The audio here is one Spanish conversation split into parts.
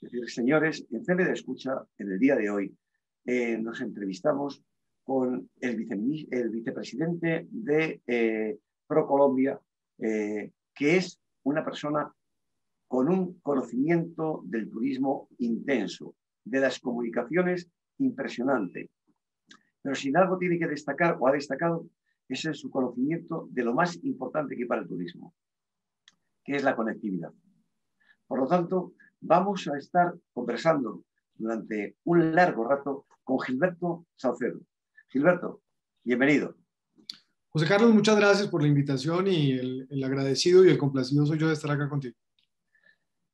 Es decir, señores, en CB de Escucha, en el día de hoy, nos entrevistamos con el vicepresidente de ProColombia, que es una persona con un conocimiento del turismo intenso, de las comunicaciones impresionante. Pero si algo tiene que destacar o ha destacado, es su conocimiento de lo más importante que hay para el turismo, que es la conectividad. Por lo tanto, vamos a estar conversando durante un largo rato con Gilberto Saucedo. Gilberto, bienvenido. José Carlos, muchas gracias por la invitación y el agradecido y el complacido soy yo de estar acá contigo.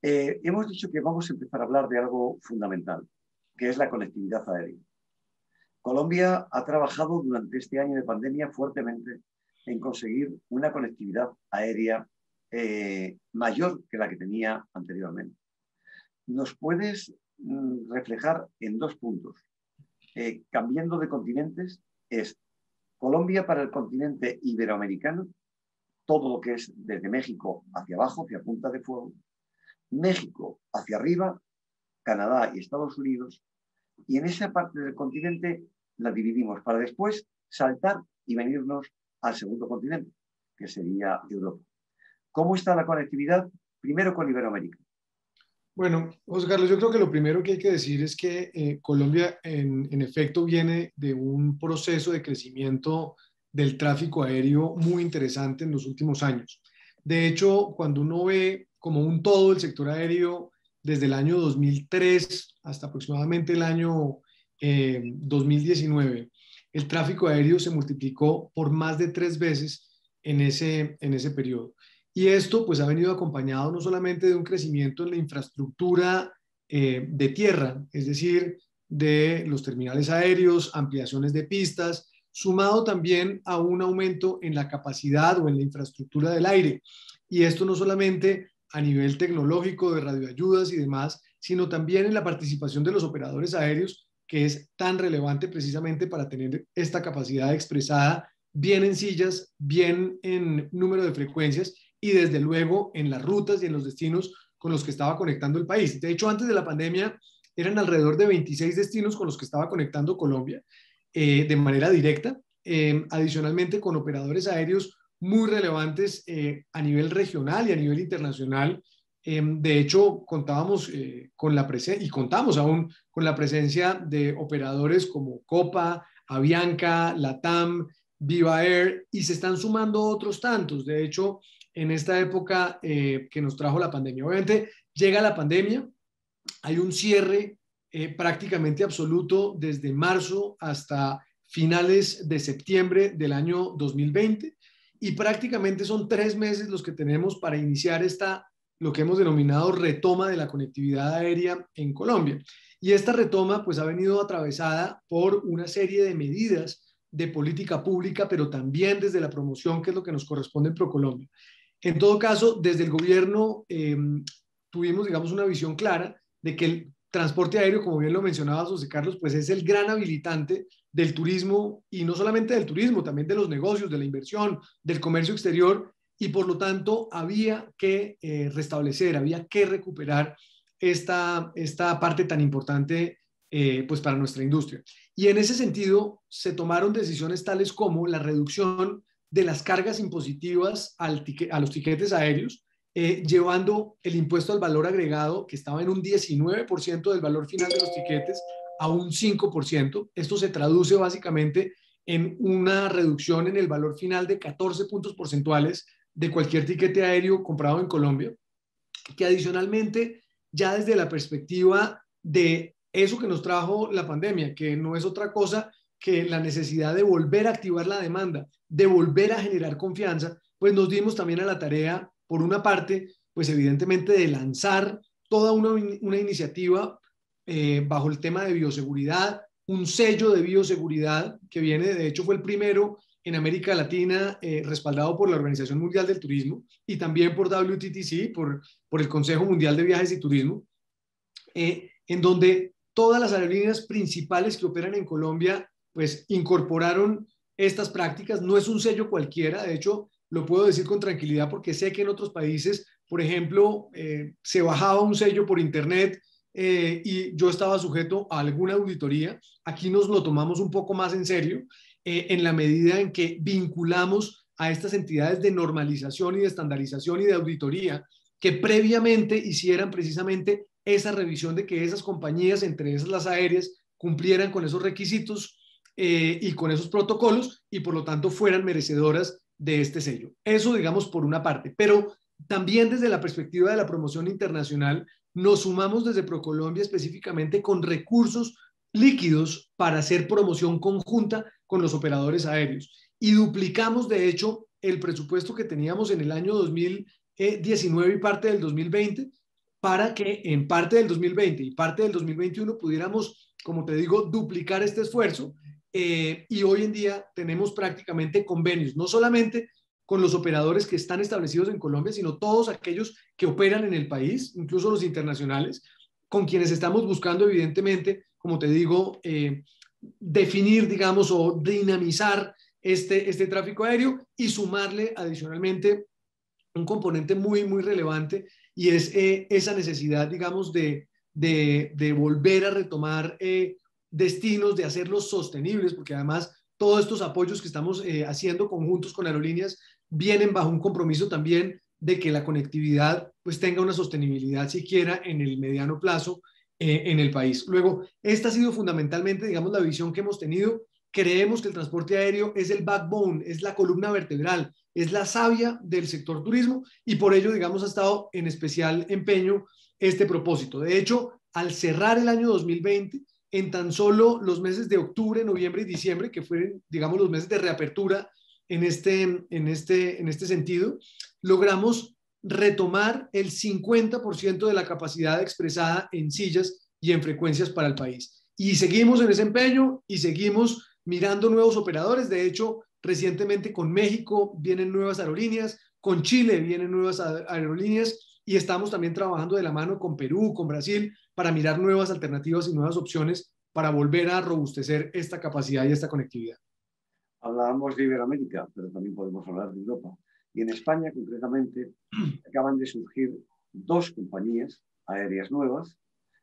Hemos dicho que vamos a empezar a hablar de algo fundamental, que es la conectividad aérea. Colombia ha trabajado durante este año de pandemia fuertemente en conseguir una conectividad aérea mayor que la que tenía anteriormente. ¿Nos puedes reflejar en dos puntos? Cambiando de continentes, es Colombia para el continente iberoamericano, todo lo que es desde México hacia abajo, hacia Punta de Fuego, México hacia arriba, Canadá y Estados Unidos, y en esa parte del continente la dividimos para después saltar y venirnos al segundo continente, que sería Europa. ¿Cómo está la conectividad? Primero con Iberoamérica. Bueno, José Carlos, yo creo que lo primero que hay que decir es que Colombia en efecto viene de un proceso de crecimiento del tráfico aéreo muy interesante en los últimos años. De hecho, cuando uno ve como un todo el sector aéreo desde el año 2003 hasta aproximadamente el año 2019, el tráfico aéreo se multiplicó por más de 3 veces en ese periodo. Y esto pues ha venido acompañado no solamente de un crecimiento en la infraestructura de tierra, es decir, de los terminales aéreos, ampliaciones de pistas, sumado también a un aumento en la capacidad o en la infraestructura del aire. Y esto no solamente a nivel tecnológico, de radioayudas y demás, sino también en la participación de los operadores aéreos, que es tan relevante precisamente para tener esta capacidad expresada bien en sillas, bien en número de frecuencias y desde luego en las rutas y en los destinos con los que estaba conectando el país. De hecho, antes de la pandemia eran alrededor de 26 destinos con los que estaba conectando Colombia de manera directa, adicionalmente con operadores aéreos muy relevantes a nivel regional y a nivel internacional. De hecho, contábamos con la presencia, y contamos aún con la presencia de operadores como Copa, Avianca, LATAM, Viva Air, y se están sumando otros tantos. De hecho, en esta época que nos trajo la pandemia. Obviamente llega la pandemia, hay un cierre prácticamente absoluto desde marzo hasta finales de septiembre del año 2020 y prácticamente son 3 meses los que tenemos para iniciar lo que hemos denominado retoma de la conectividad aérea en Colombia. Y esta retoma pues ha venido atravesada por una serie de medidas de política pública, pero también desde la promoción, que es lo que nos corresponde en ProColombia. En todo caso, desde el gobierno tuvimos, digamos, una visión clara de que el transporte aéreo, como bien lo mencionaba José Carlos, pues es el gran habilitante del turismo y no solamente del turismo, también de los negocios, de la inversión, del comercio exterior y por lo tanto había que restablecer, había que recuperar esta parte tan importante pues para nuestra industria. Y en ese sentido se tomaron decisiones tales como la reducción de las cargas impositivas a los tiquetes aéreos, llevando el impuesto al valor agregado, que estaba en un 19% del valor final de los tiquetes, a un 5%. Esto se traduce básicamente en una reducción en el valor final de 14 puntos porcentuales de cualquier tiquete aéreo comprado en Colombia, que adicionalmente, ya desde la perspectiva de eso que nos trajo la pandemia, que no es otra cosa que la necesidad de volver a activar la demanda, de volver a generar confianza, pues nos dimos también a la tarea, por una parte, pues evidentemente de lanzar toda una iniciativa bajo el tema de bioseguridad, un sello de bioseguridad que viene, de hecho fue el primero en América Latina, respaldado por la Organización Mundial del Turismo y también por WTTC, por el Consejo Mundial de Viajes y Turismo, en donde todas las aerolíneas principales que operan en Colombia pues incorporaron estas prácticas. No es un sello cualquiera, de hecho lo puedo decir con tranquilidad porque sé que en otros países, por ejemplo, se bajaba un sello por internet y yo estaba sujeto a alguna auditoría. Aquí nos lo tomamos un poco más en serio, en la medida en que vinculamos a estas entidades de normalización y de estandarización y de auditoría que previamente hicieran precisamente esa revisión de que esas compañías, entre esas las aéreas, cumplieran con esos requisitos y con esos protocolos y por lo tanto fueran merecedoras de este sello. Eso, digamos, por una parte. Pero también desde la perspectiva de la promoción internacional, nos sumamos desde ProColombia específicamente con recursos líquidos para hacer promoción conjunta con los operadores aéreos. Y duplicamos, de hecho, el presupuesto que teníamos en el año 2019 y parte del 2020, para que en parte del 2020 y parte del 2021 pudiéramos, como te digo, duplicar este esfuerzo. Y hoy en día tenemos prácticamente convenios, no solamente con los operadores que están establecidos en Colombia, sino todos aquellos que operan en el país, incluso los internacionales, con quienes estamos buscando, evidentemente, como te digo, definir, digamos, o dinamizar este tráfico aéreo y sumarle adicionalmente un componente muy, muy relevante y es esa necesidad, digamos, de volver a retomar destinos, de hacerlos sostenibles, porque además todos estos apoyos que estamos haciendo conjuntos con aerolíneas vienen bajo un compromiso también de que la conectividad pues tenga una sostenibilidad siquiera en el mediano plazo en el país. Luego, esta ha sido fundamentalmente, digamos, la visión que hemos tenido. Creemos que el transporte aéreo es el backbone, es la columna vertebral, es la savia del sector turismo y por ello, digamos, ha estado en especial empeño este propósito. De hecho, al cerrar el año 2020, en tan solo los meses de octubre, noviembre y diciembre, que fueron, digamos, los meses de reapertura en este sentido, logramos retomar el 50% de la capacidad expresada en sillas y en frecuencias para el país. Y seguimos en ese empeño y seguimos mirando nuevos operadores. De hecho, recientemente con México vienen nuevas aerolíneas, con Chile vienen nuevas aerolíneas y estamos también trabajando de la mano con Perú, con Brasil, para mirar nuevas alternativas y nuevas opciones para volver a robustecer esta capacidad y esta conectividad. Hablábamos de Iberoamérica, pero también podemos hablar de Europa. Y en España, concretamente, acaban de surgir dos compañías aéreas nuevas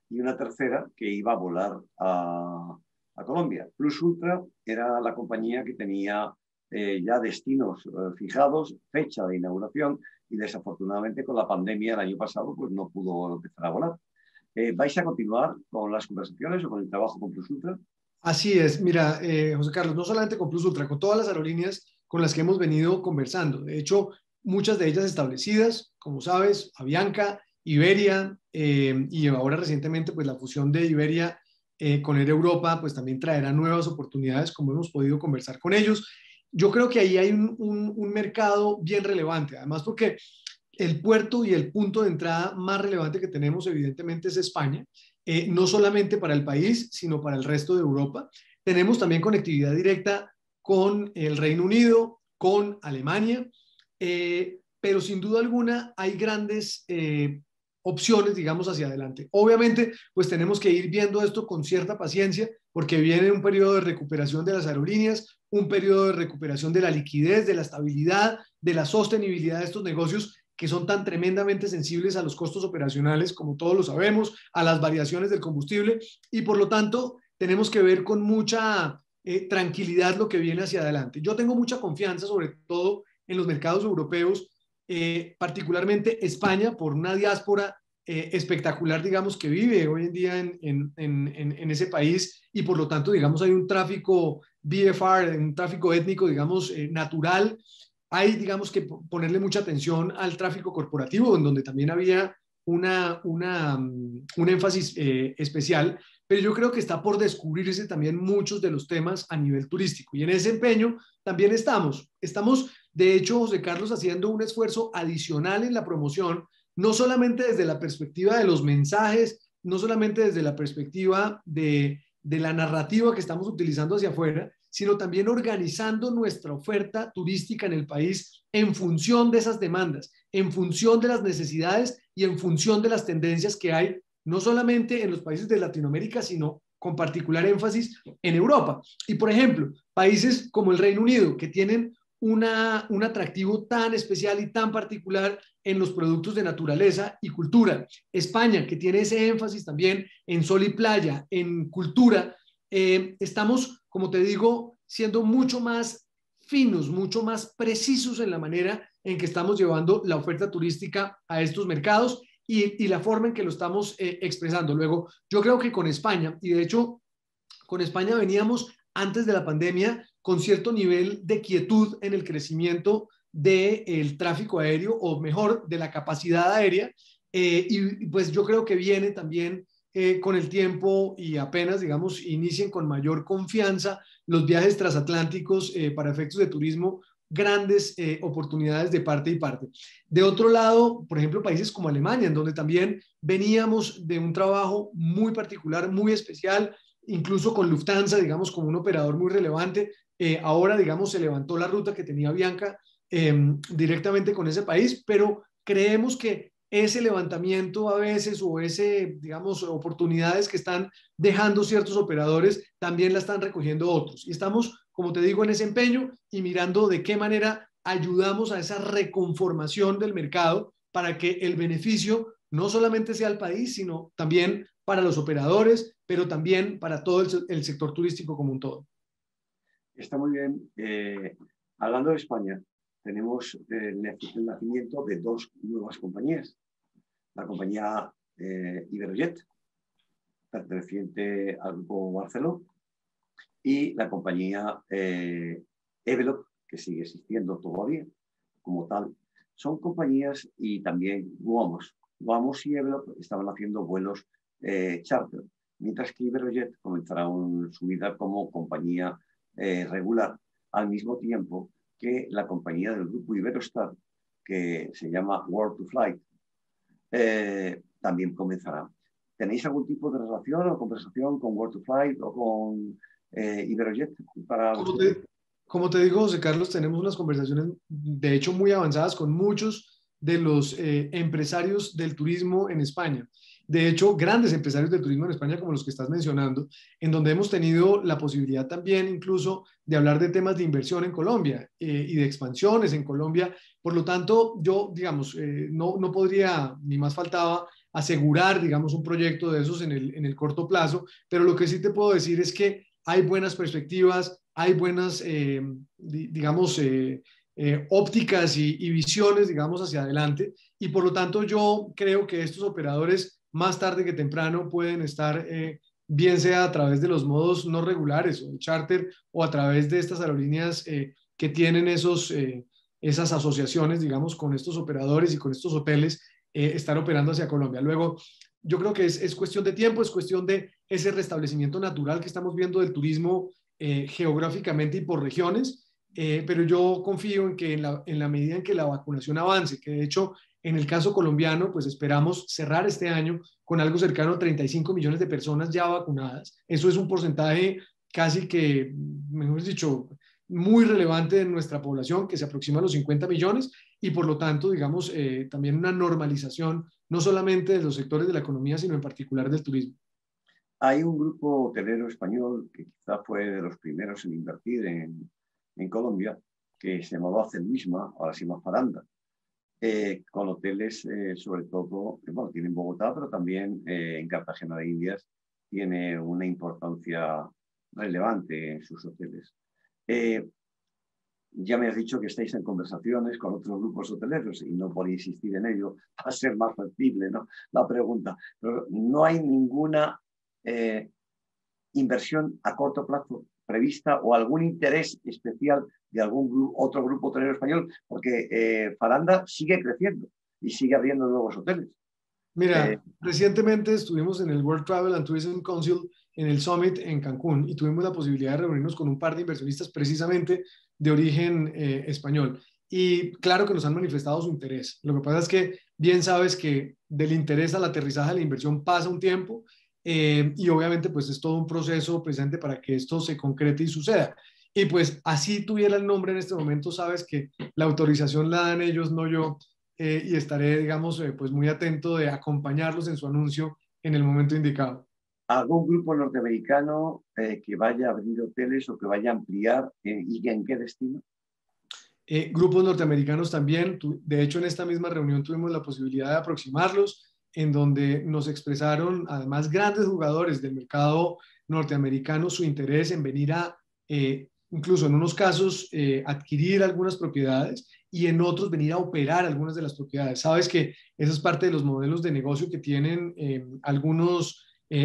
y una tercera que iba a volar a Colombia. Plus Ultra era la compañía que tenía ya destinos fijados, fecha de inauguración, y desafortunadamente con la pandemia el año pasado pues no pudo empezar a volar. ¿Vais a continuar con las conversaciones o con el trabajo con Plus Ultra? Así es, mira, José Carlos, no solamente con Plus Ultra, con todas las aerolíneas con las que hemos venido conversando. De hecho, muchas de ellas establecidas, como sabes, Avianca, Iberia, y ahora recientemente, pues la fusión de Iberia con Air Europa, pues también traerá nuevas oportunidades, como hemos podido conversar con ellos. Yo creo que ahí hay un mercado bien relevante, además porque el puerto y el punto de entrada más relevante que tenemos, evidentemente, es España, no solamente para el país, sino para el resto de Europa. Tenemos también conectividad directa con el Reino Unido, con Alemania, pero sin duda alguna hay grandes opciones, digamos, hacia adelante. Obviamente, pues tenemos que ir viendo esto con cierta paciencia, porque viene un periodo de recuperación de las aerolíneas, un periodo de recuperación de la liquidez, de la estabilidad, de la sostenibilidad de estos negocios que son tan tremendamente sensibles a los costos operacionales, como todos lo sabemos, a las variaciones del combustible, y por lo tanto tenemos que ver con mucha tranquilidad lo que viene hacia adelante. Yo tengo mucha confianza, sobre todo en los mercados europeos, particularmente España, por una diáspora espectacular, digamos, que vive hoy en día en ese país, y por lo tanto, digamos, hay un tráfico VFR, un tráfico étnico, digamos, natural. Hay, digamos, que ponerle mucha atención al tráfico corporativo, en donde también había un énfasis especial, pero yo creo que está por descubrirse también muchos de los temas a nivel turístico. Y en ese empeño también estamos. Estamos, de hecho, José Carlos, haciendo un esfuerzo adicional en la promoción, no solamente desde la perspectiva de los mensajes, no solamente desde la perspectiva de la narrativa que estamos utilizando hacia afuera, sino también organizando nuestra oferta turística en el país en función de esas demandas, en función de las necesidades y en función de las tendencias que hay, no solamente en los países de Latinoamérica, sino con particular énfasis en Europa. Y, por ejemplo, países como el Reino Unido, que tienen un atractivo tan especial y tan particular en los productos de naturaleza y cultura. España, que tiene ese énfasis también en sol y playa, en cultura, estamos, como te digo, siendo mucho más finos, mucho más precisos en la manera en que estamos llevando la oferta turística a estos mercados y la forma en que lo estamos expresando. Luego, yo creo que con España, y de hecho con España veníamos antes de la pandemia con cierto nivel de quietud en el crecimiento del tráfico aéreo, o mejor, de la capacidad aérea, y pues yo creo que viene también con el tiempo y apenas, digamos, inicien con mayor confianza los viajes transatlánticos para efectos de turismo, grandes oportunidades de parte y parte. De otro lado, por ejemplo, países como Alemania, en donde también veníamos de un trabajo muy particular, muy especial, incluso con Lufthansa, digamos, como un operador muy relevante. Ahora, digamos, se levantó la ruta que tenía Bianca directamente con ese país, pero creemos que ese levantamiento a veces o ese, digamos, oportunidades que están dejando ciertos operadores, también la están recogiendo otros. Y estamos, como te digo, en ese empeño y mirando de qué manera ayudamos a esa reconformación del mercado para que el beneficio no solamente sea al país, sino también para los operadores, pero también para todo el sector turístico como un todo. Está muy bien. Hablando de España, tenemos el nacimiento de dos nuevas compañías. La compañía Iberojet, perteneciente al grupo Barceló, y la compañía Evelop, que sigue existiendo todavía como tal. Son compañías, y también Guamos y Evelop estaban haciendo vuelos charter, mientras que Iberojet comenzará su vida como compañía regular, al mismo tiempo que la compañía del grupo Iberostar, que se llama World to Flight, también comenzará. ¿Tenéis algún tipo de relación o conversación con World to Flight o con Iberojet para Como como te digo, José Carlos, tenemos unas conversaciones de hecho muy avanzadas con muchos de los empresarios del turismo en España. De hecho, grandes empresarios del turismo en España, como los que estás mencionando, en donde hemos tenido la posibilidad también incluso de hablar de temas de inversión en Colombia y de expansiones en Colombia. Por lo tanto, yo, digamos, no podría, ni más faltaba, asegurar, digamos, un proyecto de esos en el corto plazo, pero lo que sí te puedo decir es que hay buenas perspectivas, hay buenas, digamos, ópticas y visiones, digamos, hacia adelante. Y por lo tanto yo creo que estos operadores más tarde que temprano pueden estar, bien sea a través de los modos no regulares o de charter o a través de estas aerolíneas que tienen esas asociaciones, digamos, con estos operadores y con estos hoteles, estar operando hacia Colombia. Luego, yo creo que es cuestión de tiempo, es cuestión de ese restablecimiento natural que estamos viendo del turismo geográficamente y por regiones, pero yo confío en que en la medida en que la vacunación avance, que de hecho en el caso colombiano, pues esperamos cerrar este año con algo cercano a 35 millones de personas ya vacunadas. Eso es un porcentaje casi que, mejor dicho, muy relevante de nuestra población, que se aproxima a los 50 millones, y por lo tanto, digamos, también una normalización, no solamente de los sectores de la economía, sino en particular del turismo. Hay un grupo hotelero español que quizá fue de los primeros en invertir en Colombia, que se llamaba Celuisma, ahora se llama Faranda, con hoteles sobre todo, bueno, tiene en Bogotá, pero también en Cartagena de Indias tiene una importancia relevante en sus hoteles. Ya me has dicho que estáis en conversaciones con otros grupos hoteleros y no por insistir en ello va a ser más factible, ¿no?, la pregunta. Pero no hay ninguna inversión a corto plazo prevista o algún interés especial de algún otro grupo hotelero español, porque Faranda sigue creciendo y sigue abriendo nuevos hoteles. Mira, recientemente estuvimos en el World Travel and Tourism Council en el Summit en Cancún y tuvimos la posibilidad de reunirnos con un par de inversionistas precisamente de origen español. Y claro que nos han manifestado su interés. Lo que pasa es que bien sabes que del interés al aterrizaje de la inversión pasa un tiempo, y obviamente pues es todo un proceso presente para que esto se concrete y suceda. Y pues así tuviera el nombre en este momento, sabes que la autorización la dan ellos, no yo, y estaré, digamos, pues muy atento de acompañarlos en su anuncio en el momento indicado. ¿Algún grupo norteamericano que vaya a abrir hoteles o que vaya a ampliar y en qué destino? grupos norteamericanos también. De hecho, en esta misma reunión tuvimos la posibilidad de aproximarlos, en donde nos expresaron, además, grandes jugadores del mercado norteamericano, su interés en venir a, incluso en unos casos, adquirir algunas propiedades y en otros venir a operar algunas de las propiedades. Sabes que esa es parte de los modelos de negocio que tienen algunos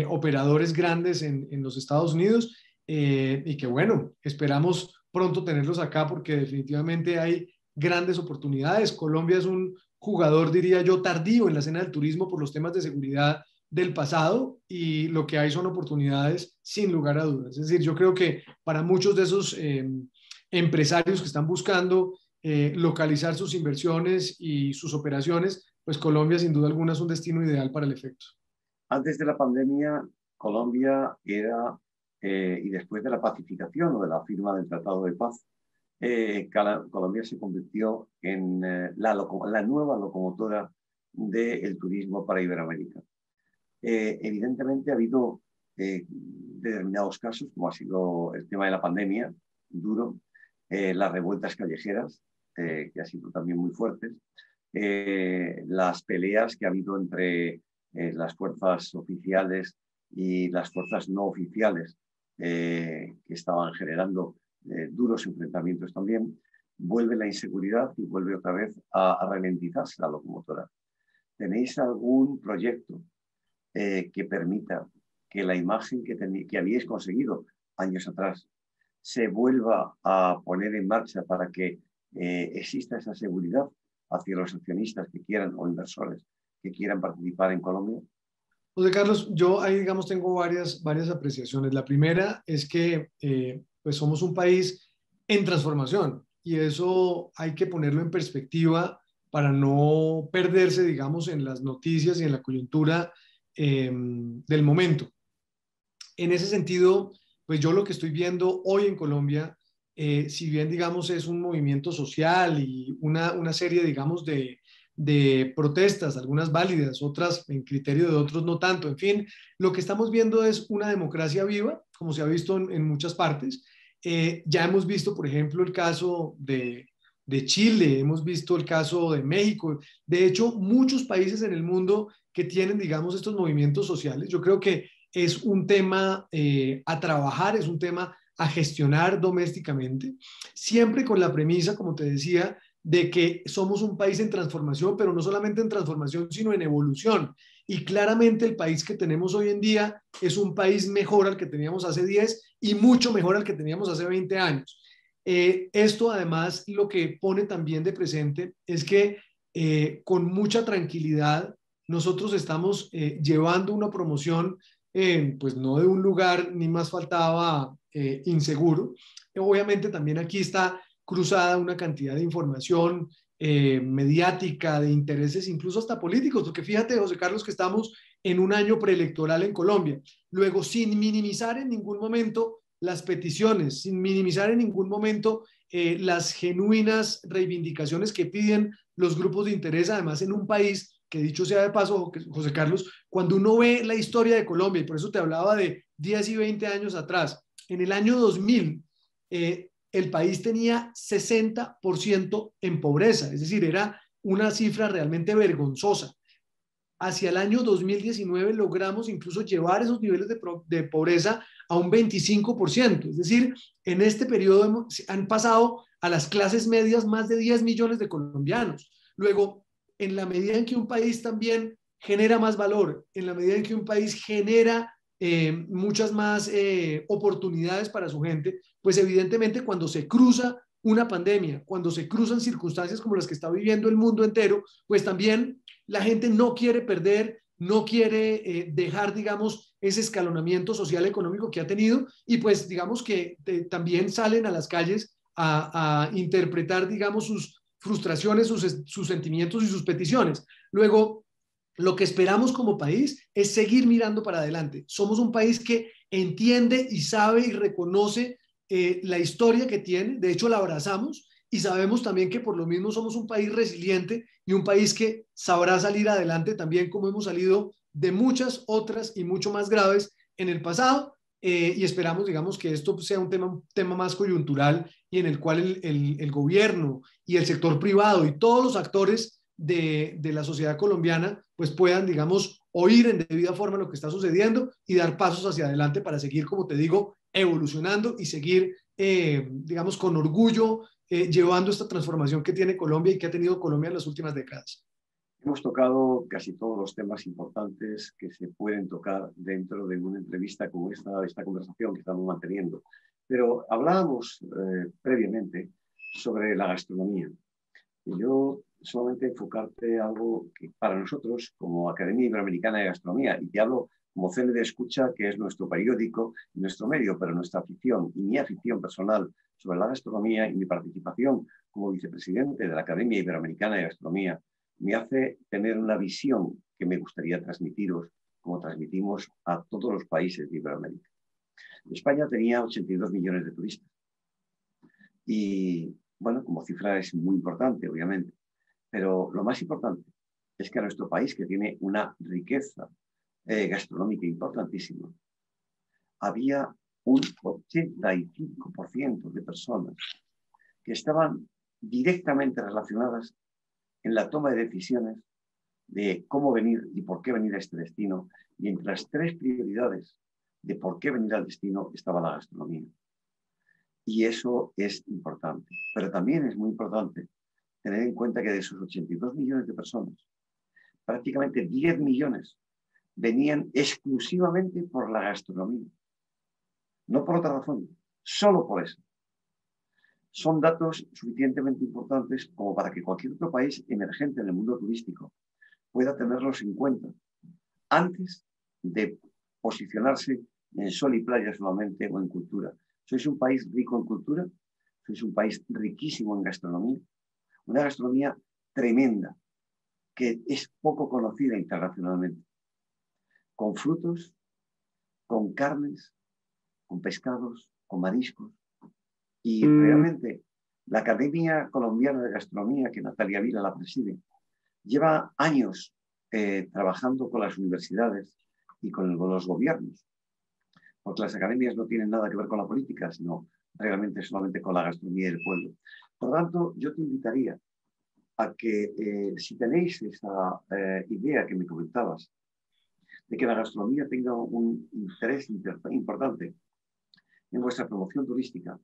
operadores grandes en los Estados Unidos, y que bueno, esperamos pronto tenerlos acá porque definitivamente hay grandes oportunidades. Colombia es un jugador, diría yo, tardío en la escena del turismo por los temas de seguridad del pasado, y lo que hay son oportunidades sin lugar a dudas. Es decir, yo creo que para muchos de esos empresarios que están buscando localizar sus inversiones y sus operaciones, pues Colombia sin duda alguna es un destino ideal para el efecto. Antes de la pandemia, Colombia era, y después de la pacificación o de la firma del Tratado de Paz, Colombia se convirtió en la nueva locomotora del turismo para Iberoamérica. Evidentemente ha habido determinados casos, como ha sido el tema de la pandemia, duro, las revueltas callejeras, que han sido también muy fuertes, las peleas que ha habido entre las fuerzas oficiales y las fuerzas no oficiales, que estaban generando duros enfrentamientos también. Vuelve la inseguridad y vuelve otra vez a ralentizarse la locomotora. ¿Tenéis algún proyecto que permita que la imagen que habíais conseguido años atrás se vuelva a poner en marcha para que exista esa seguridad hacia los accionistas que quieran o inversores que quieran participar en Colombia? José Carlos, yo ahí, digamos, tengo varias apreciaciones. La primera es que pues somos un país en transformación, y eso hay que ponerlo en perspectiva para no perderse, digamos, en las noticias y en la coyuntura del momento. En ese sentido, pues yo lo que estoy viendo hoy en Colombia, si bien, digamos, es un movimiento social y una serie, digamos, de protestas, algunas válidas, otras en criterio de otros no tanto. En fin, lo que estamos viendo es una democracia viva, como se ha visto en muchas partes. Ya hemos visto, por ejemplo, el caso de Chile, hemos visto el caso de México. De hecho, muchos países en el mundo que tienen, digamos, estos movimientos sociales. Yo creo que es un tema a trabajar, es un tema a gestionar domésticamente, siempre con la premisa, como te decía, de que somos un país en transformación, pero no solamente en transformación, sino en evolución. Y claramente el país que tenemos hoy en día es un país mejor al que teníamos hace 10 y mucho mejor al que teníamos hace 20 años. Esto además lo que pone también de presente es que con mucha tranquilidad nosotros estamos llevando una promoción, pues no de un lugar ni más faltaba inseguro. Obviamente también aquí está cruzada una cantidad de información mediática, de intereses incluso hasta políticos, porque fíjate, José Carlos, que estamos en un año preelectoral en Colombia. Luego, sin minimizar en ningún momento las peticiones, sin minimizar en ningún momento las genuinas reivindicaciones que piden los grupos de interés, además en un país que, dicho sea de paso, José Carlos, cuando uno ve la historia de Colombia, y por eso te hablaba de 10 y 20 años atrás, en el año 2000, el país tenía 60% en pobreza, es decir, era una cifra realmente vergonzosa. Hacia el año 2019 logramos incluso llevar esos niveles de pobreza a un 25%. Es decir, en este periodo han pasado a las clases medias más de 10 millones de colombianos. Luego, en la medida en que un país también genera más valor, en la medida en que un país genera muchas más oportunidades para su gente, pues evidentemente cuando se cruza una pandemia, cuando se cruzan circunstancias como las que está viviendo el mundo entero, pues también la gente no quiere perder, no quiere dejar, digamos, ese escalonamiento social económico que ha tenido, y pues digamos que también salen a las calles a interpretar, digamos, sus frustraciones, sus sentimientos y sus peticiones. Luego, lo que esperamos como país es seguir mirando para adelante. Somos un país que entiende y sabe y reconoce la historia que tiene, de hecho la abrazamos, y sabemos también que por lo mismo somos un país resiliente y un país que sabrá salir adelante también, como hemos salido de muchas otras y mucho más graves en el pasado, y esperamos, digamos, que esto sea un tema más coyuntural y en el cual el gobierno y el sector privado y todos los actores de la sociedad colombiana pues puedan, digamos, oír en debida forma lo que está sucediendo y dar pasos hacia adelante para seguir, como te digo, evolucionando y seguir, digamos, con orgullo llevando esta transformación que tiene Colombia y que ha tenido Colombia en las últimas décadas. Hemos tocado casi todos los temas importantes que se pueden tocar dentro de una entrevista como esta conversación que estamos manteniendo. Pero hablábamos previamente sobre la gastronomía. Y yo solamente enfocarte algo que para nosotros, como Academia Iberoamericana de Gastronomía, y te hablo como CND Escucha, que es nuestro periódico y nuestro medio, pero nuestra afición y mi afición personal sobre la gastronomía y mi participación como vicepresidente de la Academia Iberoamericana de Gastronomía, me hace tener una visión que me gustaría transmitiros, como transmitimos a todos los países de Iberoamérica. España tenía 82 millones de turistas. Y, bueno, como cifra es muy importante, obviamente. Pero lo más importante es que a nuestro país, que tiene una riqueza gastronómica importantísima, había un 85% de personas que estaban directamente relacionadas en la toma de decisiones de cómo venir y por qué venir a este destino. Y entre las tres prioridades de por qué venir al destino estaba la gastronomía. Y eso es importante. Pero también es muy importante tener en cuenta que de esos 82 millones de personas, prácticamente 10 millones venían exclusivamente por la gastronomía. No por otra razón, solo por eso. Son datos suficientemente importantes como para que cualquier otro país emergente en el mundo turístico pueda tenerlos en cuenta antes de posicionarse en sol y playa solamente o en cultura. Sois un país rico en cultura, sois un país riquísimo en gastronomía, una gastronomía tremenda que es poco conocida internacionalmente, con frutos, con carnes, con pescados, con mariscos. Y realmente la Academia Colombiana de Gastronomía, que Natalia Vila la preside, lleva años trabajando con las universidades y con los gobiernos, porque las academias no tienen nada que ver con la política, sino realmente solamente con la gastronomía del pueblo. Por lo tanto, yo te invitaría a que si tenéis esa idea que me comentabas, de que la gastronomía tenga un interés importante en vuestra promoción turística,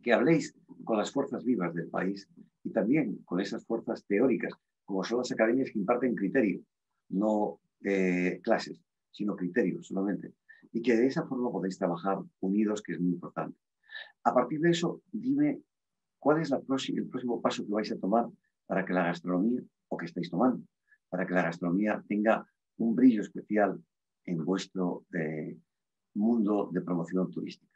que habléis con las fuerzas vivas del país y también con esas fuerzas teóricas, como son las academias que imparten criterio, no clases, sino criterios solamente, y que de esa forma podéis trabajar unidos, que es muy importante. A partir de eso, dime cuál es el próximo paso que vais a tomar para que la gastronomía, o que estáis tomando, para que la gastronomía tenga un brillo especial en vuestro mundo de promoción turística.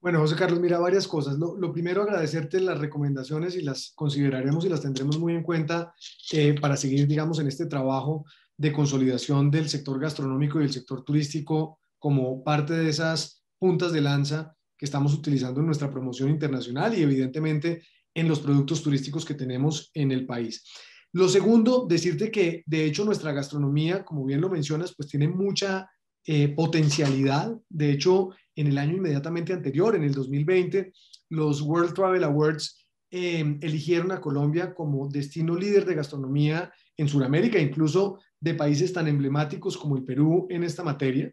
Bueno, José Carlos, mira, varias cosas. Lo primero, agradecerte las recomendaciones y las consideraremos y las tendremos muy en cuenta para seguir, digamos, en este trabajo de consolidación del sector gastronómico y del sector turístico como parte de esas puntas de lanza que estamos utilizando en nuestra promoción internacional y evidentemente en los productos turísticos que tenemos en el país. Lo segundo, decirte que de hecho nuestra gastronomía, como bien lo mencionas, pues tiene mucha potencialidad. De hecho, en el año inmediatamente anterior, en el 2020, los World Travel Awards eligieron a Colombia como destino líder de gastronomía en Sudamérica, incluso de países tan emblemáticos como el Perú en esta materia.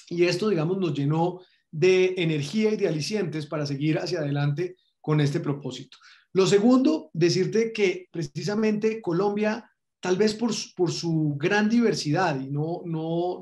Y esto, digamos, nos llenó de energía y de alicientes para seguir hacia adelante con este propósito. Lo segundo, decirte que precisamente Colombia, tal vez por su gran diversidad, y no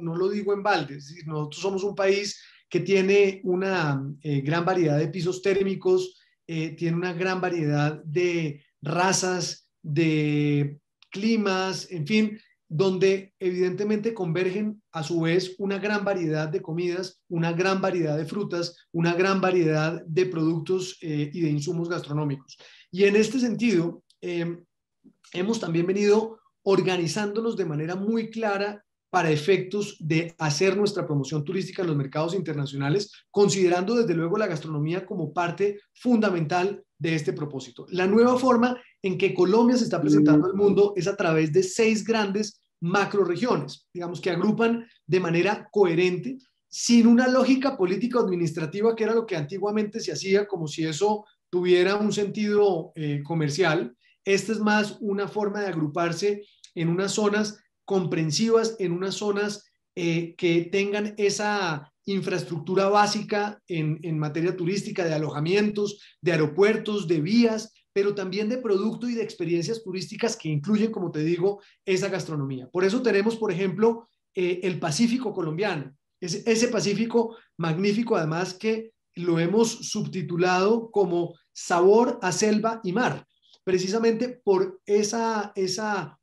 lo digo en balde, es decir, nosotros somos un país que tiene una gran variedad de pisos térmicos, tiene una gran variedad de razas, de climas, en fin, donde evidentemente convergen a su vez una gran variedad de comidas, una gran variedad de frutas, una gran variedad de productos y de insumos gastronómicos. Y en este sentido, hemos también venido organizándonos de manera muy clara para efectos de hacer nuestra promoción turística en los mercados internacionales, considerando desde luego la gastronomía como parte fundamental de este propósito. La nueva forma en que Colombia se está presentando al mundo es a través de 6 grandes macroregiones, digamos, que agrupan de manera coherente sin una lógica política o administrativa, que era lo que antiguamente se hacía, como si eso tuviera un sentido comercial. Esta es más una forma de agruparse en unas zonas comprensivas, en unas zonas que tengan esa infraestructura básica en materia turística, de alojamientos, de aeropuertos, de vías, pero también de producto y de experiencias turísticas que incluyen, como te digo, esa gastronomía. Por eso tenemos, por ejemplo, el Pacífico colombiano, ese Pacífico magnífico, además, que lo hemos subtitulado como Sabor a Selva y Mar, precisamente por esa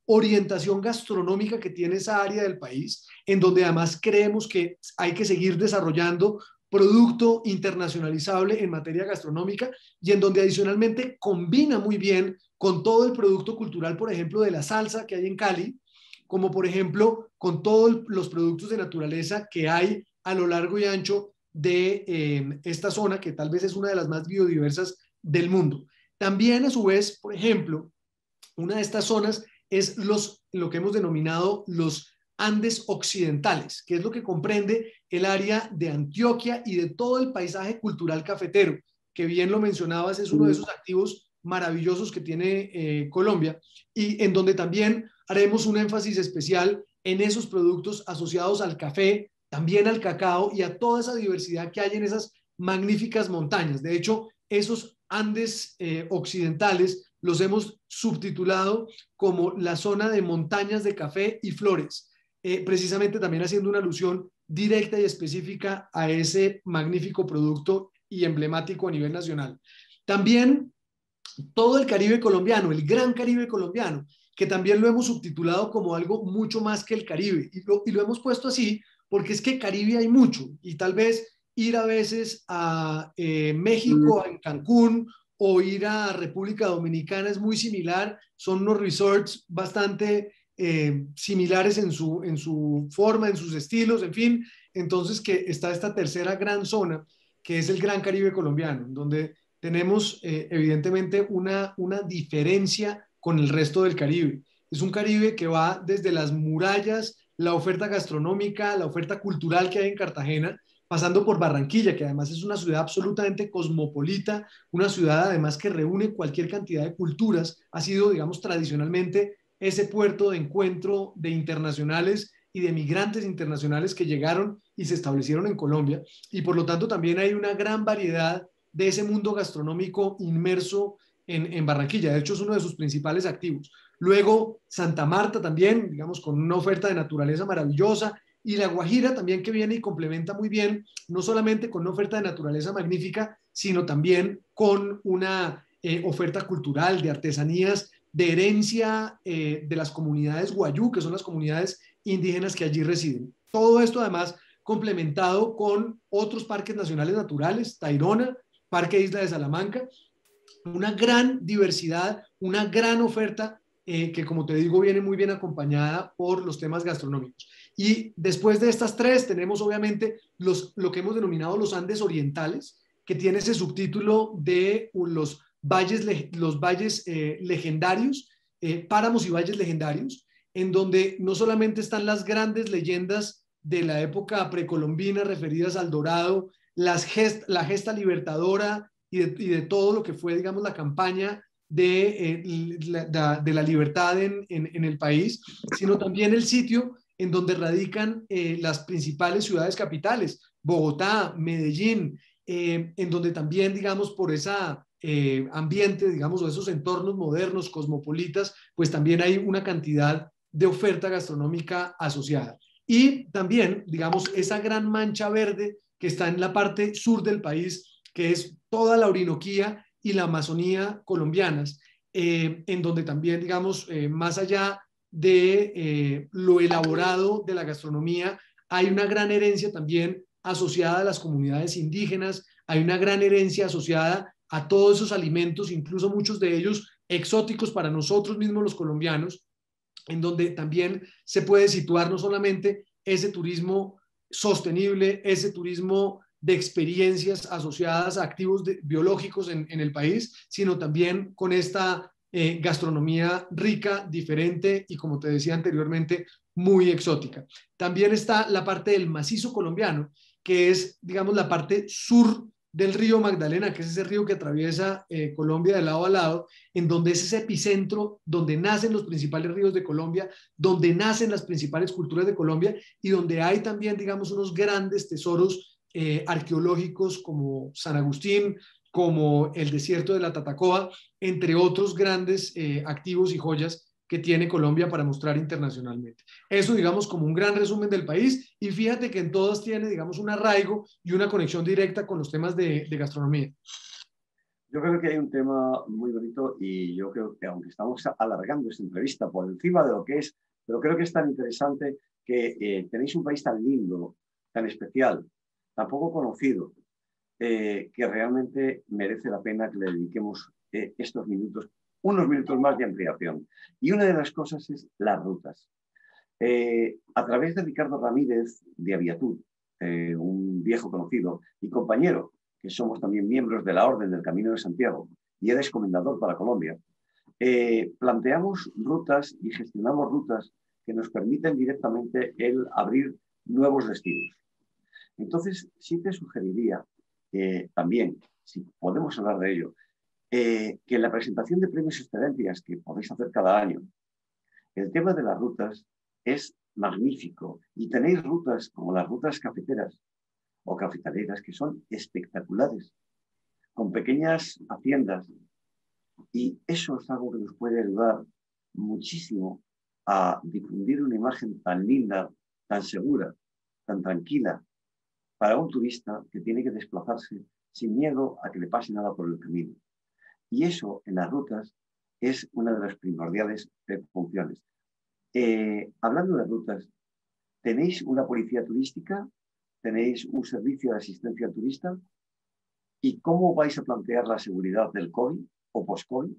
orientación gastronómica que tiene esa área del país, en donde además creemos que hay que seguir desarrollando producto internacionalizable en materia gastronómica, y en donde adicionalmente combina muy bien con todo el producto cultural, por ejemplo, de la salsa que hay en Cali, como por ejemplo con todos los productos de naturaleza que hay a lo largo y ancho de esta zona, que tal vez es una de las más biodiversas del mundo. También, a su vez, por ejemplo, una de estas zonas es lo que hemos denominado los Andes occidentales, que es lo que comprende el área de Antioquia y de todo el paisaje cultural cafetero, que bien lo mencionabas, es uno de esos activos maravillosos que tiene Colombia, y en donde también haremos un énfasis especial en esos productos asociados al café, también al cacao y a toda esa diversidad que hay en esas magníficas montañas. De hecho, esos Andes occidentales los hemos subtitulado como la zona de montañas de café y flores, precisamente también haciendo una alusión directa y específica a ese magnífico producto y emblemático a nivel nacional. También todo el Caribe colombiano, el Gran Caribe colombiano, que también lo hemos subtitulado como algo mucho más que el Caribe. Y lo hemos puesto así porque es que Caribe hay mucho, y tal vez ir a veces a México, en Cancún, o ir a República Dominicana es muy similar, son unos resorts bastante similares en su forma, en sus estilos, en fin. Entonces que está esta tercera gran zona, que es el Gran Caribe colombiano, donde tenemos evidentemente una diferencia con el resto del Caribe. Es un Caribe que va desde las murallas, la oferta gastronómica, la oferta cultural que hay en Cartagena, pasando por Barranquilla, que además es una ciudad absolutamente cosmopolita, una ciudad además que reúne cualquier cantidad de culturas, ha sido, digamos, tradicionalmente ese puerto de encuentro de internacionales y de migrantes internacionales que llegaron y se establecieron en Colombia, y por lo tanto también hay una gran variedad de ese mundo gastronómico inmerso en Barranquilla. De hecho, es uno de sus principales activos. Luego, Santa Marta también, digamos, con una oferta de naturaleza maravillosa, y La Guajira también, que viene y complementa muy bien, no solamente con una oferta de naturaleza magnífica, sino también con una oferta cultural, de artesanías, de herencia de las comunidades guayú, que son las comunidades indígenas que allí residen. Todo esto además complementado con otros parques nacionales naturales, Tayrona, Parque Isla de Salamanca, una gran diversidad, una gran oferta que, como te digo, viene muy bien acompañada por los temas gastronómicos. Y después de estas tres tenemos obviamente lo que hemos denominado los Andes orientales, que tiene ese subtítulo de los valles legendarios, páramos y valles legendarios, en donde no solamente están las grandes leyendas de la época precolombina referidas al Dorado, la gesta libertadora y de todo lo que fue, digamos, la campaña de la libertad en el país, sino también el sitio en donde radican las principales ciudades capitales, Bogotá, Medellín, en donde también, digamos, por esa ambiente, digamos, o esos entornos modernos, cosmopolitas, pues también hay una cantidad de oferta gastronómica asociada. Y también, digamos, esa gran mancha verde que está en la parte sur del país, que es toda la Orinoquía y la Amazonía colombianas, en donde también, digamos, más allá de lo elaborado de la gastronomía, hay una gran herencia también asociada a las comunidades indígenas, hay una gran herencia asociada a todos esos alimentos, incluso muchos de ellos exóticos para nosotros mismos los colombianos, en donde también se puede situar no solamente ese turismo sostenible, ese turismo de experiencias asociadas a activos biológicos en el país, sino también con esta gastronomía rica, diferente y, como te decía anteriormente, muy exótica. También está la parte del macizo colombiano, que es, digamos, la parte sur del río Magdalena, que es ese río que atraviesa Colombia de lado a lado, en donde es ese epicentro, donde nacen los principales ríos de Colombia, donde nacen las principales culturas de Colombia y donde hay también, digamos, unos grandes tesoros arqueológicos como San Agustín, como el desierto de la Tatacoa, entre otros grandes activos y joyas que tiene Colombia para mostrar internacionalmente. Eso, digamos, como un gran resumen del país, y fíjate que en todas tiene, digamos, un arraigo y una conexión directa con los temas de gastronomía. Yo creo que hay un tema muy bonito y yo creo que aunque estamos alargando esta entrevista por encima de lo que es, pero creo que es tan interesante que tenéis un país tan lindo, tan especial, tan poco conocido, que realmente merece la pena que le dediquemos estos minutos, unos minutos más de ampliación. Y una de las cosas es las rutas. A través de Ricardo Ramírez de Aviatur, un viejo conocido y compañero, que somos también miembros de la Orden del Camino de Santiago, y él es comendador para Colombia, planteamos rutas y gestionamos rutas que nos permiten directamente el abrir nuevos destinos. Entonces, sí te sugeriría también, si podemos hablar de ello, que en la presentación de premios y excelencias que podéis hacer cada año, el tema de las rutas es magnífico y tenéis rutas como las rutas cafeteras o cafetaleras que son espectaculares, con pequeñas haciendas, y eso es algo que nos puede ayudar muchísimo a difundir una imagen tan linda, tan segura, tan tranquila para un turista que tiene que desplazarse sin miedo a que le pase nada por el camino. Y eso en las rutas es una de las primordiales funciones. Hablando de rutas, ¿tenéis una policía turística? ¿Tenéis un servicio de asistencia al turista? ¿Y cómo vais a plantear la seguridad del COVID o post-COVID?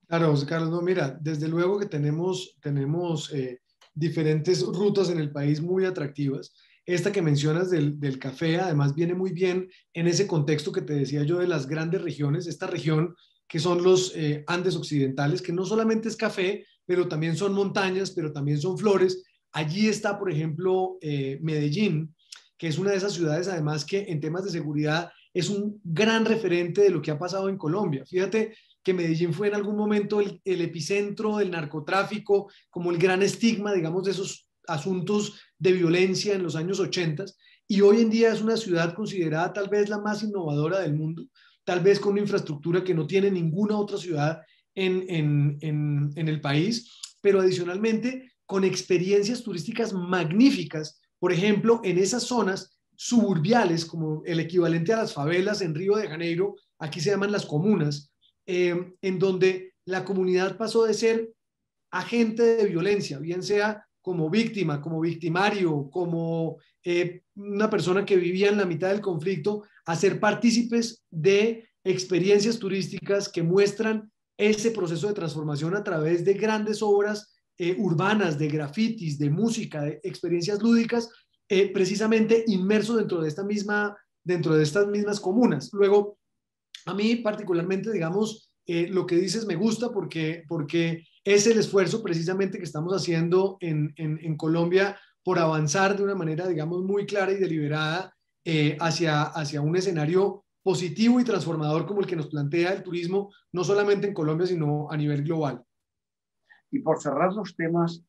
Claro, José Carlos, no, mira, desde luego que tenemos diferentes rutas en el país muy atractivas. Esta que mencionas del café, además, viene muy bien en ese contexto que te decía yo de las grandes regiones, esta región que son los Andes occidentales, que no solamente es café, pero también son montañas, pero también son flores. Allí está, por ejemplo, Medellín, que es una de esas ciudades, además, que en temas de seguridad es un gran referente de lo que ha pasado en Colombia. Fíjate que Medellín fue en algún momento el epicentro del narcotráfico, como el gran estigma, digamos, de esos asuntos de violencia en los años 80, y hoy en día es una ciudad considerada tal vez la más innovadora del mundo, tal vez con una infraestructura que no tiene ninguna otra ciudad en el país, pero adicionalmente con experiencias turísticas magníficas, por ejemplo, en esas zonas suburbiales, como el equivalente a las favelas en Río de Janeiro, aquí se llaman las comunas, en donde la comunidad pasó de ser agente de violencia, bien sea como víctima, como victimario, como una persona que vivía en la mitad del conflicto, a ser partícipes de experiencias turísticas que muestran ese proceso de transformación a través de grandes obras urbanas, de grafitis, de música, de experiencias lúdicas, precisamente inmersos dentro de estas mismas comunas. Luego, a mí particularmente, digamos, lo que dices me gusta porque es el esfuerzo precisamente que estamos haciendo en Colombia por avanzar de una manera, digamos, muy clara y deliberada hacia un escenario positivo y transformador como el que nos plantea el turismo, no solamente en Colombia, sino a nivel global. Y por cerrar los temas,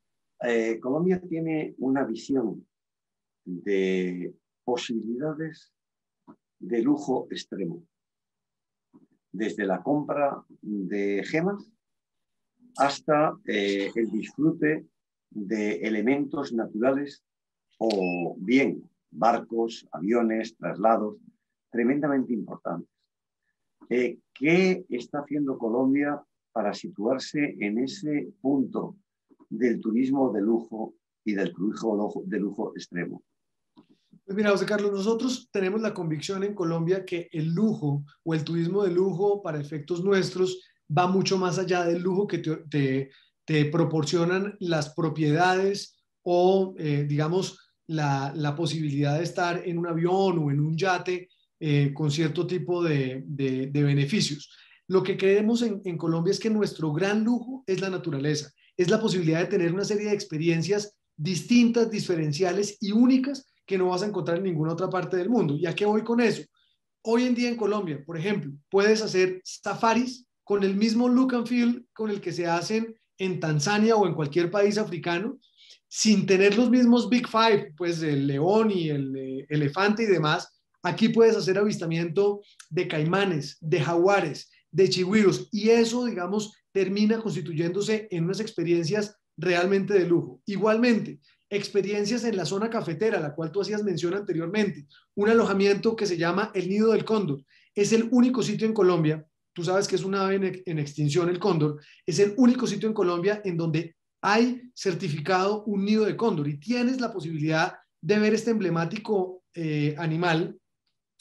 Colombia tiene una visión de posibilidades de lujo extremo, desde la compra de gemas hasta el disfrute de elementos naturales o bien barcos, aviones, traslados, tremendamente importantes. ¿Qué está haciendo Colombia para situarse en ese punto del turismo de lujo y del turismo de lujo extremo? Pues mira, José Carlos, nosotros tenemos la convicción en Colombia que el lujo o el turismo de lujo para efectos nuestros va mucho más allá del lujo que te proporcionan las propiedades o, digamos, la posibilidad de estar en un avión o en un yate con cierto tipo de beneficios. Lo que creemos en Colombia es que nuestro gran lujo es la naturaleza, es la posibilidad de tener una serie de experiencias distintas, diferenciales y únicas que no vas a encontrar en ninguna otra parte del mundo. ¿Y a qué voy con eso? Hoy en día en Colombia, por ejemplo, puedes hacer safaris con el mismo look and feel con el que se hacen en Tanzania o en cualquier país africano, sin tener los mismos Big Five, pues el león y el elefante y demás. Aquí puedes hacer avistamiento de caimanes, de jaguares, de chigüiros, y eso, digamos, termina constituyéndose en unas experiencias realmente de lujo. Igualmente, experiencias en la zona cafetera, la cual tú hacías mención anteriormente, un alojamiento que se llama el Nido del Cóndor. Es el único sitio en Colombia, tú sabes que es una ave en extinción el cóndor, es el único sitio en Colombia en donde hay certificado un nido de cóndor y tienes la posibilidad de ver este emblemático animal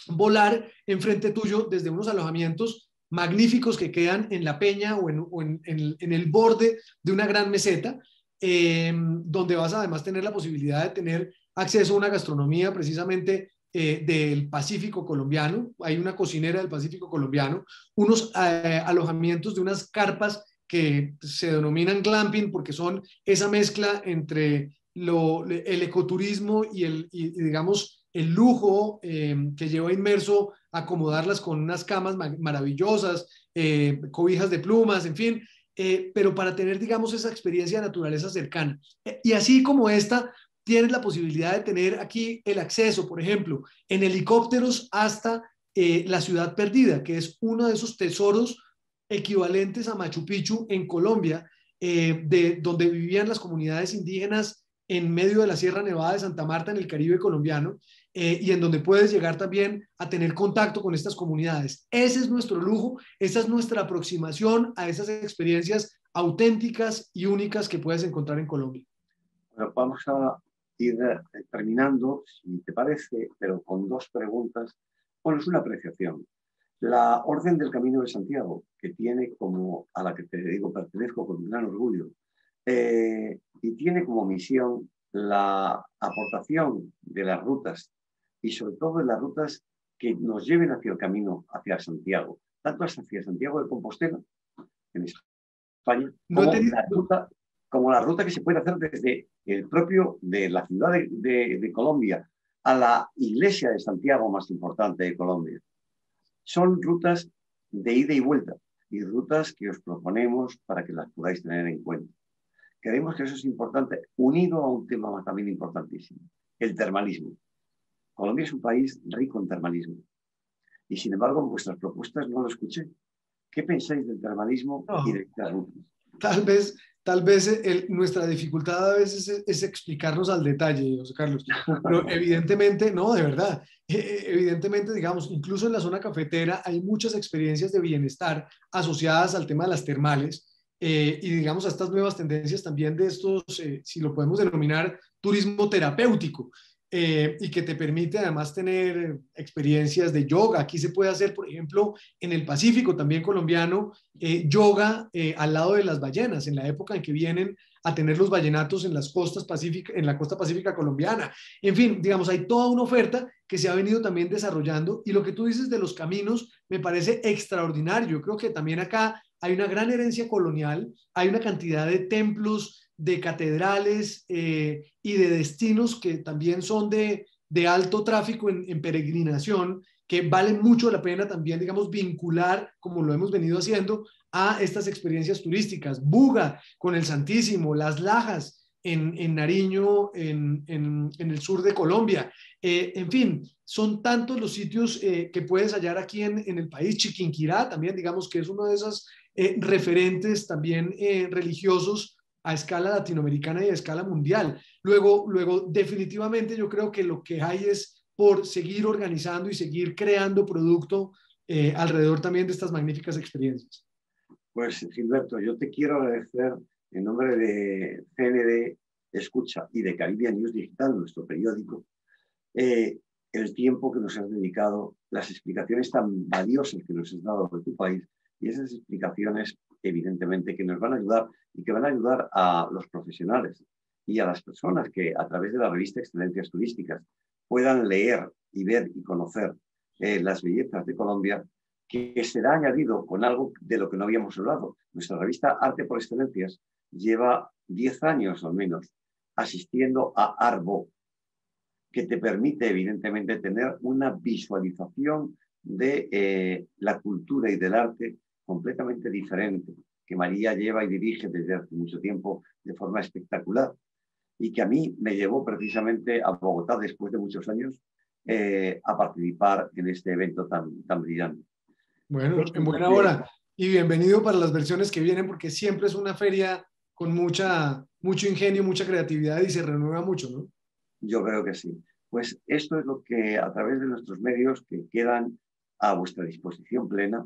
volar enfrente tuyo desde unos alojamientos magníficos que quedan en la peña en el borde de una gran meseta, donde vas a además tener la posibilidad de tener acceso a una gastronomía precisamente del Pacífico colombiano. Hay una cocinera del Pacífico colombiano, unos alojamientos de unas carpas que se denominan glamping porque son esa mezcla entre el ecoturismo y digamos, el lujo que lleva inmerso acomodarlas con unas camas maravillosas, cobijas de plumas, en fin, pero para tener, digamos, esa experiencia de naturaleza cercana. Y así como esta, tienes la posibilidad de tener aquí el acceso, por ejemplo, en helicópteros hasta la Ciudad Perdida, que es uno de esos tesoros equivalentes a Machu Picchu en Colombia, de donde vivían las comunidades indígenas en medio de la Sierra Nevada de Santa Marta en el Caribe colombiano, y en donde puedes llegar también a tener contacto con estas comunidades. Ese es nuestro lujo, esa es nuestra aproximación a esas experiencias auténticas y únicas que puedes encontrar en Colombia. Bueno, vamos a ir terminando, si te parece, pero con dos preguntas. Bueno, es una apreciación. La Orden del Camino de Santiago, que tiene como, a la que te digo, pertenezco con un gran orgullo, y tiene como misión la aportación de las rutas y sobre todo de las rutas que nos lleven hacia el camino hacia Santiago, tanto hacia Santiago de Compostela, en España, No como tenido, la ruta que se puede hacer desde el propio de la ciudad de Colombia a la iglesia de Santiago más importante de Colombia. Son rutas de ida y vuelta y rutas que os proponemos para que las podáis tener en cuenta. Creemos que eso es importante, unido a un tema también importantísimo, el termalismo. Colombia es un país rico en termalismo y sin embargo en vuestras propuestas no lo escuché. ¿Qué pensáis del termalismo y no, de estas rutas? tal vez nuestra dificultad a veces es explicarnos al detalle, José Carlos, pero evidentemente, no, de verdad, evidentemente, digamos, incluso en la zona cafetera hay muchas experiencias de bienestar asociadas al tema de las termales, y digamos a estas nuevas tendencias también de estos, si lo podemos denominar, turismo terapéutico. Y que te permite además tener experiencias de yoga. Aquí se puede hacer, por ejemplo, en el Pacífico, también colombiano, yoga al lado de las ballenas, en la época en que vienen a tener los ballenatos en las costas pacíficas, en la costa pacífica colombiana. En fin, digamos, hay toda una oferta que se ha venido también desarrollando y lo que tú dices de los caminos me parece extraordinario. Yo creo que también acá hay una gran herencia colonial, hay una cantidad de templos, de catedrales y de destinos que también son de alto tráfico en peregrinación, que vale mucho la pena también, digamos, vincular, como lo hemos venido haciendo, a estas experiencias turísticas. Buga con el Santísimo, Las Lajas en Nariño, en el sur de Colombia. En fin, son tantos los sitios que puedes hallar aquí en el país. Chiquinquirá también, digamos que es uno de esos referentes también religiosos a escala latinoamericana y a escala mundial. Luego, definitivamente yo creo que lo que hay es por seguir organizando y seguir creando producto alrededor también de estas magníficas experiencias. Pues Gilberto, yo te quiero agradecer en nombre de CND Escucha y de Caribbean News Digital, nuestro periódico, el tiempo que nos has dedicado, las explicaciones tan valiosas que nos has dado de tu país y esas explicaciones, evidentemente, que nos van a ayudar y que van a ayudar a los profesionales y a las personas que a través de la revista Excelencias Turísticas puedan leer y ver y conocer las bellezas de Colombia, que será añadido con algo de lo que no habíamos hablado. Nuestra revista Arte por Excelencias lleva 10 años al menos asistiendo a Arbo. que te permite, evidentemente, tener una visualización de la cultura y del arte completamente diferente, que María lleva y dirige desde hace mucho tiempo de forma espectacular y que a mí me llevó precisamente a Bogotá después de muchos años a participar en este evento tan brillante. Bueno, Esto en es lo buena que, hora y bienvenido para las versiones que vienen porque siempre es una feria con mucho ingenio, mucha creatividad y se renueva mucho, ¿no? Yo creo que sí. Pues esto es lo que a través de nuestros medios que quedan a vuestra disposición plena,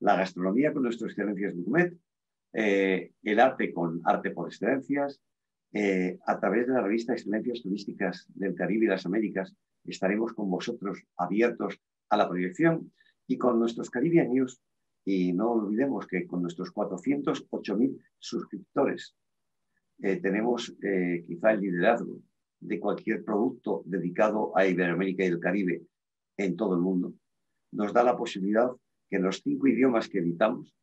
la gastronomía con nuestras excelencias gourmet, el arte con arte por excelencias, a través de la revista Excelencias Turísticas del Caribe y las Américas, estaremos con vosotros abiertos a la proyección y con nuestros Caribbean News. Y no olvidemos que con nuestros 408.000 suscriptores tenemos quizá el liderazgo de cualquier producto dedicado a Iberoamérica y el Caribe en todo el mundo. Nos da la posibilidad que en los 5 idiomas que editamos,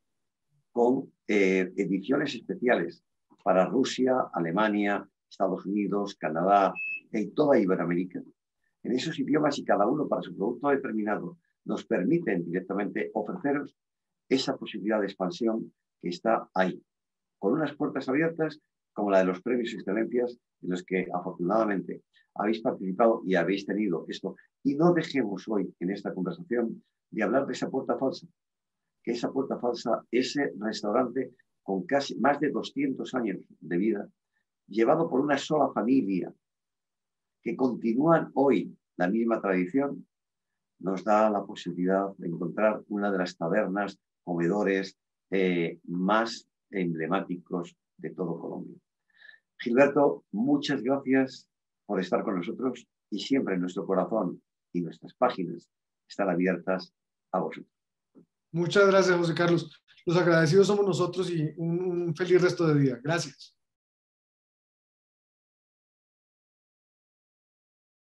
con ediciones especiales para Rusia, Alemania, Estados Unidos, Canadá y toda Iberoamérica, en esos idiomas y cada uno para su producto determinado, nos permiten directamente ofreceros esa posibilidad de expansión que está ahí, con unas puertas abiertas como la de los premios y excelencias en los que afortunadamente habéis participado y habéis tenido esto. Y no dejemos hoy en esta conversación de hablar de esa puerta falsa, que esa puerta falsa, ese restaurante con casi más de 200 años de vida, llevado por una sola familia, que continúan hoy la misma tradición, nos da la posibilidad de encontrar una de las tabernas, comedores más emblemáticos de todo Colombia. Gilberto, muchas gracias por estar con nosotros y siempre en nuestro corazón y nuestras páginas están abiertas a vosotros. Muchas gracias, José Carlos. Los agradecidos somos nosotros y un feliz resto de día. Gracias.